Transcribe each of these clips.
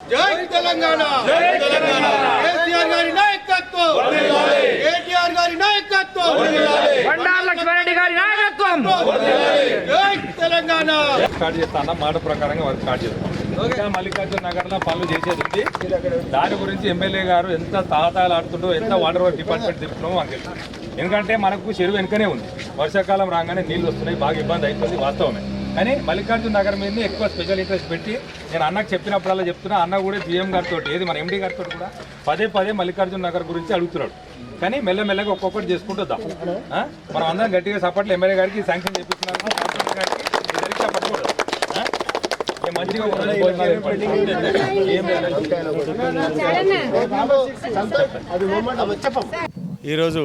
జై తెలంగాణ జై తెలంగాణ కేసీఆర్ గారి నాయకత్వం వర్ధిల్లాలి కేటీఆర్ గారి నాయకత్వం వర్ధిల్లాలి బండారు లక్ష్మారెడ్డి గారి నాయకత్వం వర్ధిల్లాలి జై తెలంగాణ స్టార్ట్ చేస్తాను మాట ప్రకారంగా వర్క్ స్టార్ట్ చేస్తాం. ఇంకా మల్లికార్జున నగర్లో పనులు చేసేది ఉంది. దాని గురించి ఎమ్మెల్యే గారు ఎంత తాతాలాడుతుండో ఎంత వాటర్ వర్క్ డిపార్ట్మెంట్ తిరుగుతున్నామో మాకు తెలుసు. ఎందుకంటే మనకు చెరువు వెనుకనే ఉంది. వర్షాకాలం రాగానే నీళ్ళు వస్తున్నాయి, బాగా ఇబ్బంది అవుతుంది, వాస్తవమే. కానీ మల్లికార్జున నగర్ మీద ఎక్కువ స్పెషల్ ఇంట్రెస్ట్ పెట్టి నేను అన్నకు చెప్పినప్పుడల్లా చెప్తున్నా. అన్న కూడా జీఎం గారితో ఏది మన ఎండీ గారితో కూడా పదే మల్లికార్జున నగర్ గురించి అడుగుతున్నాడు. కానీ మెల్లమెల్లగా ఒక్కొక్కటి చేసుకుంటూ వద్దాం. మనం అందరం గట్టిగా సపోర్ట్లు ఎమ్మెల్యే గారికి శాంక్షన్ చేపిస్తున్నారు. సపోర్ట్ కూడా మంచిగా ఈరోజు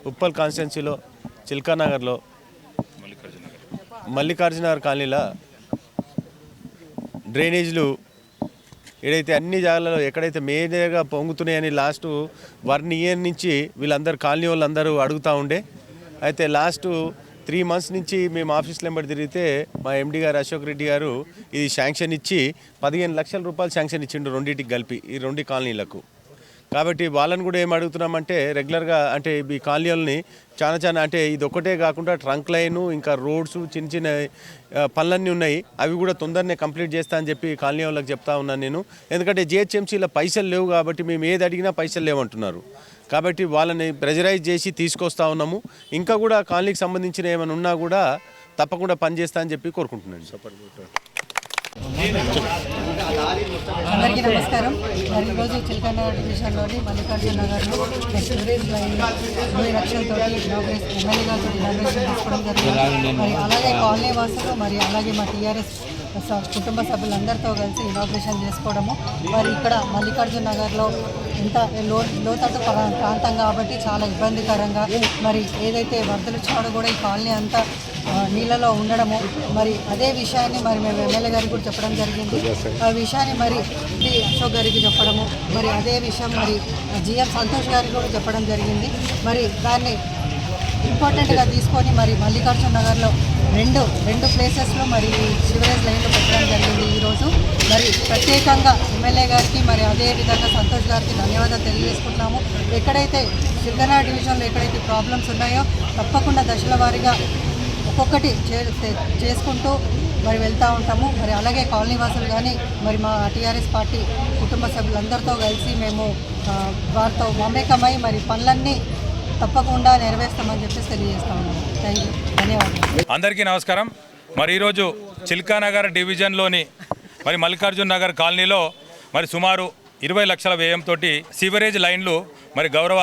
ఉప్పల్ కాన్స్టిట్యున్సీలో చిల్కానగర్లో మల్లికార్జునగర్ కాలనీలో డ్రైనేజీలు ఏదైతే అన్ని జాగాలలో ఎక్కడైతే మేజర్గా పొంగుతున్నాయని లాస్ట్ 1 ఇయర్ నుంచి వీళ్ళందరూ కాలనీ వాళ్ళందరూ అడుగుతూ ఉండే. అయితే లాస్ట్ 3 మంత్స్ నుంచి మేము ఆఫీస్లో వెంబడి తిరిగితే మా ఎండీ గారు అశోక్ రెడ్డి గారు ఇది శాంక్షన్ ఇచ్చి 15 లక్షల రూపాయలు శాంక్షన్ ఇచ్చిండు రెండింటికి కలిపి ఈ 2 కాలనీలకు. కాబట్టి వాళ్ళని కూడా ఏం అడుగుతున్నామంటే రెగ్యులర్గా అంటే ఈ కాలనీలని చాలా అంటే ఇది ఒక్కటే కాకుండా ట్రంక్ లైను ఇంకా రోడ్స్ చిన్న పనులన్నీ ఉన్నాయి. అవి కూడా తొందరనే కంప్లీట్ చేస్తా అని చెప్పి కాలనీ వాళ్ళకి చెప్తా ఉన్నాను నేను. ఎందుకంటే జిహెచ్ఎంసీలో పైసలు లేవు కాబట్టి మేము ఏది అడిగినా పైసలు లేవంటున్నారు. కాబట్టి వాళ్ళని ప్రెజరైజ్ చేసి తీసుకొస్తా ఉన్నాము. ఇంకా కూడా కాలనీకి సంబంధించిన ఏమైనా ఉన్నా కూడా తప్పకుండా పనిచేస్తా అని చెప్పి కోరుకుంటున్నాను. అందరికీ నమస్కారం. మరి ఈరోజు చిలకనగర్ డివిజన్లోని మల్లికార్జున నగర్లో స్టోరేజ్ లైన్ 20 లక్షలతో ఎమ్మెల్యే గారితో ఇనాగ్రేషన్ తీసుకోవడం జరిగింది. మరి అలాగే కాలనీ వాసులు మరి అలాగే మా టీఆర్ఎస్ కుటుంబ సభ్యులందరితో కలిసి ఇనాగ్రేషన్ చేసుకోవడము. మరి ఇక్కడ మల్లికార్జున నగర్లో ఇంత లోతట్టు ప్రాంతం కాబట్టి చాలా ఇబ్బందికరంగా మరి ఏదైతే వరదలు వచ్చినాడో కూడా ఈ కాలనీ అంతా నీళ్ళలో ఉండడము. మరి అదే విషయాన్ని మరి మేము ఎమ్మెల్యే గారికి కూడా చెప్పడం జరిగింది. ఆ విషయాన్ని మరి అశోక్ గారికి చెప్పడము, మరి అదే విషయం మరి జిఎం సంతోష్ గారికి కూడా చెప్పడం జరిగింది. మరి దాన్ని ఇంపార్టెంట్గా తీసుకొని మరి మల్లికార్జున నగర్లో రెండు ప్లేసెస్లో మరి సివరేజ్ లైన్లు పెట్టడం జరిగింది ఈరోజు. మరి ప్రత్యేకంగా ఎమ్మెల్యే గారికి మరి అదేవిధంగా సంతోష్ గారికి ధన్యవాదాలు తెలియజేసుకుంటున్నాము. ఎక్కడైతే చిలకనగర్ డివిజన్లో ఎక్కడైతే ప్రాబ్లమ్స్ ఉన్నాయో తప్పకుండా దశల వారీగా ఒక్కొక్కటి చేసుకుంటూ మరి వెళ్తూ ఉంటాము. మరి అలాగే కాలనీ వాసులు కానీ మరి మా టీఆర్ఎస్ పార్టీ కుటుంబ సభ్యులందరితో కలిసి మేము వారితో మమేకమై మరి పనులన్నీ తప్పకుండా నెరవేర్స్తామని చెప్పేసి తెలియజేస్తా ఉన్నాము. థ్యాంక్ యూ, ధన్యవాదాలు. అందరికీ నమస్కారం. మరి ఈరోజు చిల్కానగర్ డివిజన్లోని మరి మల్లికార్జున నగర్ కాలనీలో మరి సుమారు 20 లక్షల వ్యయంతో సీవరేజ్ లైన్లు మరి గౌరవ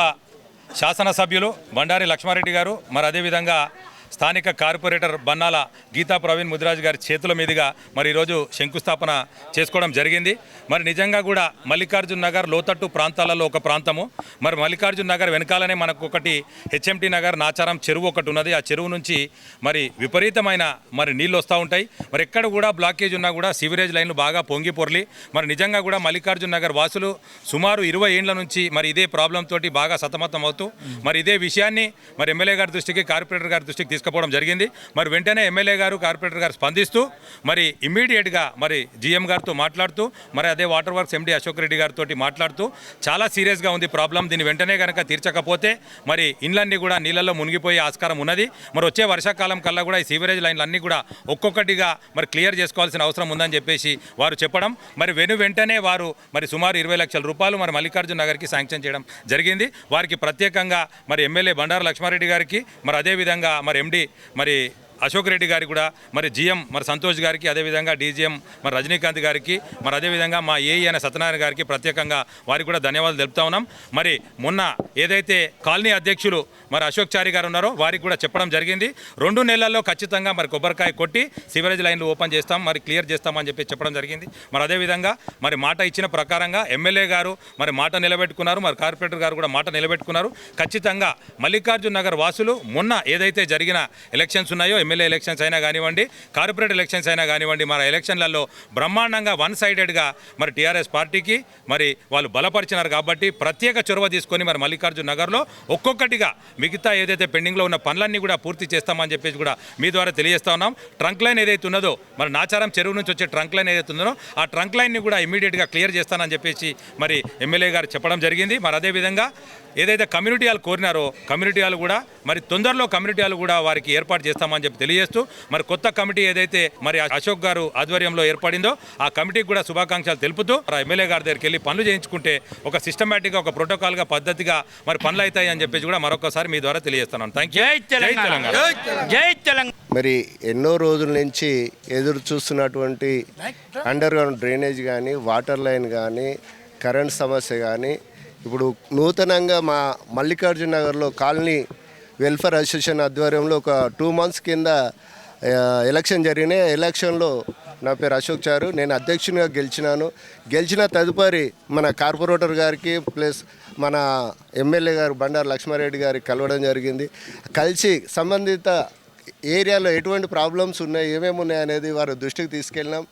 శాసనసభ్యులు బండారి లక్ష్మారెడ్డి గారు మరి అదేవిధంగా స్థానిక కార్పొరేటర్ బన్నాల గీతా ప్రవీణ్ ముదిరాజ్ గారి చేతుల మీదుగా మరి ఈరోజు శంకుస్థాపన చేసుకోవడం జరిగింది. మరి నిజంగా కూడా మల్లికార్జున నగర్ లోతట్టు ప్రాంతాలలో ఒక ప్రాంతము. మరి మల్లికార్జున నగర్ వెనకాలనే మనకు ఒకటి హెచ్ఎంటీ నగర్ నాచారం చెరువు ఒకటి ఉన్నది. ఆ చెరువు నుంచి మరి విపరీతమైన మరి నీళ్ళు వస్తూ ఉంటాయి. మరి ఎక్కడ కూడా బ్లాకేజ్ ఉన్నా కూడా సివరేజ్ లైన్లు బాగా పొంగి పొర్లి మరి నిజంగా కూడా మల్లికార్జున నగర్ వాసులు సుమారు 20 ఏళ్ల నుంచి మరి ఇదే ప్రాబ్లం తోటి బాగా సతమతం అవుతూ మరి ఇదే విషయాన్ని మరి ఎమ్మెల్యే గారి దృష్టికి కార్పొరేటర్ గారి దృష్టికి తీసుకుపోవడం జరిగింది. మరి వెంటనే ఎమ్మెల్యే గారు కార్పొరేటర్ గారు స్పందిస్తూ మరి ఇమ్మీడియట్గా మరి జీఎం గారితో మాట్లాడుతూ మరి అదే water works MD Ashok Reddy గారితో మాట్లాడుతూ చాలా సీరియస్గా ఉంది ప్రాబ్లం, దీన్ని వెంటనే కనుక తీర్చకపోతే మరి ఇండ్లన్నీ కూడా నీళ్ళల్లో మునిగిపోయే ఆస్కారం ఉన్నది. మరి వచ్చే వర్షాకాలం కల్లా కూడా ఈ సీవరేజ్ లైన్లు అన్నీ కూడా ఒక్కొక్కటిగా మరి క్లియర్ చేసుకోవాల్సిన అవసరం ఉందని చెప్పేసి వారు చెప్పడం. మరి వెంటనే వారు మరి సుమారు 20 లక్షల రూపాయలు మరి మల్లికార్జున నగర్కి శాంక్షన్ చేయడం జరిగింది. వారికి ప్రత్యేకంగా మరి ఎమ్మెల్యే బండారు లక్ష్మారెడ్డి గారికి మరి అదేవిధంగా మరి ఎండీ మరి అశోక్ రెడ్డి గారికి కూడా మరి జిఎం మరి సంతోష్ గారికి అదేవిధంగా డీజీఎం మరి రజనీకాంత్ గారికి మరి అదేవిధంగా మా ఏఈ అయిన సత్యనారాయణ గారికి ప్రత్యేకంగా వారికి కూడా ధన్యవాదాలు తెలుపుతా ఉన్నాం. మరి మొన్న ఏదైతే కాలనీ అధ్యక్షులు మరి అశోక్ చారి గారు ఉన్నారో వారికి కూడా చెప్పడం జరిగింది. 2 నెలల్లో ఖచ్చితంగా మరి కొబ్బరికాయ కొట్టి సివరేజ్ లైన్లు ఓపెన్ చేస్తాం, మరి క్లియర్ చేస్తామని చెప్పి చెప్పడం జరిగింది. మరి అదేవిధంగా మరి మాట ఇచ్చిన ప్రకారంగా ఎమ్మెల్యే గారు మరి మాట నిలబెట్టుకున్నారు. మరి కార్పొరేటర్ గారు కూడా మాట నిలబెట్టుకున్నారు. ఖచ్చితంగా మల్లికార్జున నగర్ వాసులు మొన్న ఏదైతే జరిగిన ఎలక్షన్స్ ఉన్నాయో ఎమ్మెల్యే ఎలక్షన్స్ అయినా కానివ్వండి, కార్పొరేట్ ఎలక్షన్స్ అయినా కానివ్వండి, మన ఎలక్షన్లలో బ్రహ్మాండంగా వన్ సైడెడ్గా మరి టీఆర్ఎస్ పార్టీకి మరి వాళ్ళు బలపరిచినారు. కాబట్టి ప్రత్యేక చొరవ తీసుకొని మరి మల్లికార్జున నగర్లో ఒక్కొక్కటిగా మిగతా ఏదైతే పెండింగ్లో ఉన్న పనులన్నీ కూడా పూర్తి చేస్తామని చెప్పేసి కూడా మీ ద్వారా తెలియజేస్తా ఉన్నాం. ట్రంక్ లైన్ ఏదైతే ఉన్నదో మరి నాచారం చెరువు నుంచి వచ్చే ట్రంక్ లైన్ ఏదైతే ఉందో ఆ ట్రంక్ లైన్ని కూడా ఇమీడియట్గా క్లియర్ చేస్తానని చెప్పేసి మరి ఎమ్మెల్యే గారు చెప్పడం జరిగింది. మరి అదేవిధంగా ఏదైతే కమ్యూనిటీ హాల్ కోరినారో కమ్యూనిటీ హాల్ కూడా మరి తొందరలో కమ్యూనిటీ హాల్ కూడా వారికి ఏర్పాటు చేస్తామని చెప్పి తెలియజేస్తూ మరి కొత్త కమిటీ ఏదైతే మరి అశోక్ గారు ఆధ్వర్యంలో ఏర్పడిందో ఆ కమిటీకి కూడా శుభాకాంక్షలు తెలుపుతూ ఎమ్మెల్యే గారి దగ్గరికి వెళ్ళి పనులు చేయించుకుంటే ఒక సిస్టమేటిక్గా ఒక ప్రోటోకాల్గా పద్ధతిగా మరి పనులు అవుతాయి అని చెప్పేసి కూడా మరొకసారి మీ ద్వారా తెలియజేస్తున్నాను. Thank you. జై తెలంగాణ. మరి ఎన్నో రోజుల నుంచి ఎదురు చూస్తున్నటువంటి అండర్ గ్రౌండ్ డ్రైనేజ్ కానీ, వాటర్ లైన్ కానీ, కరెంట్ సమస్య కానీ ఇప్పుడు నూతనంగా మా మల్లికార్జున నగర్లో కాలనీ వెల్ఫేర్ అసోసియేషన్ ఆధ్వర్యంలో ఒక 2 months కింద ఎలక్షన్ జరిగినాయి. ఎలక్షన్లో నా పేరు అశోక్ చారు, నేను అధ్యక్షునిగా గెలిచిన తదుపరి మన కార్పొరేటర్ గారికి ప్లస్ మన ఎమ్మెల్యే గారు బండారు లక్ష్మారెడ్డి గారికి కలవడం జరిగింది. కలిసి సంబంధిత ఏరియాలో ఎటువంటి ప్రాబ్లమ్స్ ఉన్నాయి, ఏమేమి ఉన్నాయి అనేది వారి దృష్టికి తీసుకెళ్ళినాం.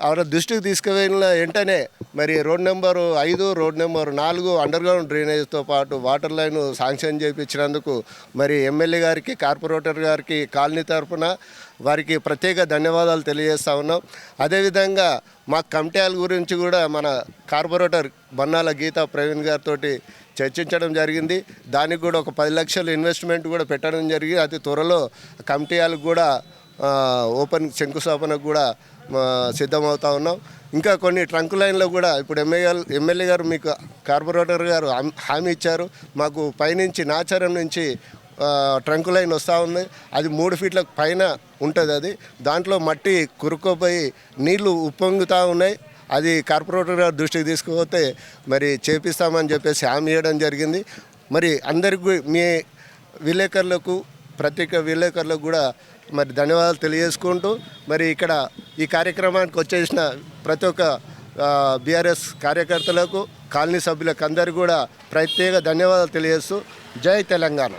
వారి దృష్టికి తీసుకువెళ్ళిన వెంటనే మరి road number 5, road number 4 underground డ్రైనేజ్తో పాటు వాటర్ లైన్ శాంక్షన్ చేయించినందుకు మరి ఎమ్మెల్యే గారికి, కార్పొరేటర్ గారికి కాలనీ తరఫున వారికి ప్రత్యేక ధన్యవాదాలు తెలియజేస్తా ఉన్నాం. అదేవిధంగా మా కమిటీల గురించి కూడా మన కార్పొరేటర్ బన్నాల గీతా ప్రవీణ్ గారితో చర్చించడం జరిగింది. దానికి కూడా ఒక 10 లక్షల ఇన్వెస్ట్మెంట్ కూడా పెట్టడం జరిగింది. అతి త్వరలో కమిటీలకు కూడా ఓపెన్ శంకుస్థాపనకు కూడా సిద్ధమవుతా ఉన్నాం. ఇంకా కొన్ని ట్రంక్ లైన్లో కూడా ఇప్పుడు ఎమ్మెల్యే గారు మీకు కార్పొరేటర్ గారు హామీ ఇచ్చారు. మాకు పైనుంచి నాచారం నుంచి ట్రంక్ లైన్ వస్తూ ఉంది. అది 3 feet పైన ఉంటుంది. అది దాంట్లో మట్టి కురుక్కుపోయి నీళ్లు ఉప్పొంగుతూ ఉన్నాయి. అది కార్పొరేటర్ గారు దృష్టికి తీసుకుపోతే మరి చేపిస్తామని చెప్పేసి హామీ ఇవ్వడం జరిగింది. మరి అందరికీ మీ విలేకరులకు, ప్రత్యేక విలేకరులకు కూడా మరి ధన్యవాదాలు తెలియజేసుకుంటూ మరి ఇక్కడ ఈ కార్యక్రమానికి వచ్చేసిన ప్రతి ఒక్క బీఆర్ఎస్ కార్యకర్తలకు, కాలనీ సభ్యులకు అందరికీ కూడా ప్రత్యేక ధన్యవాదాలు తెలియజేస్తూ జై తెలంగాణ.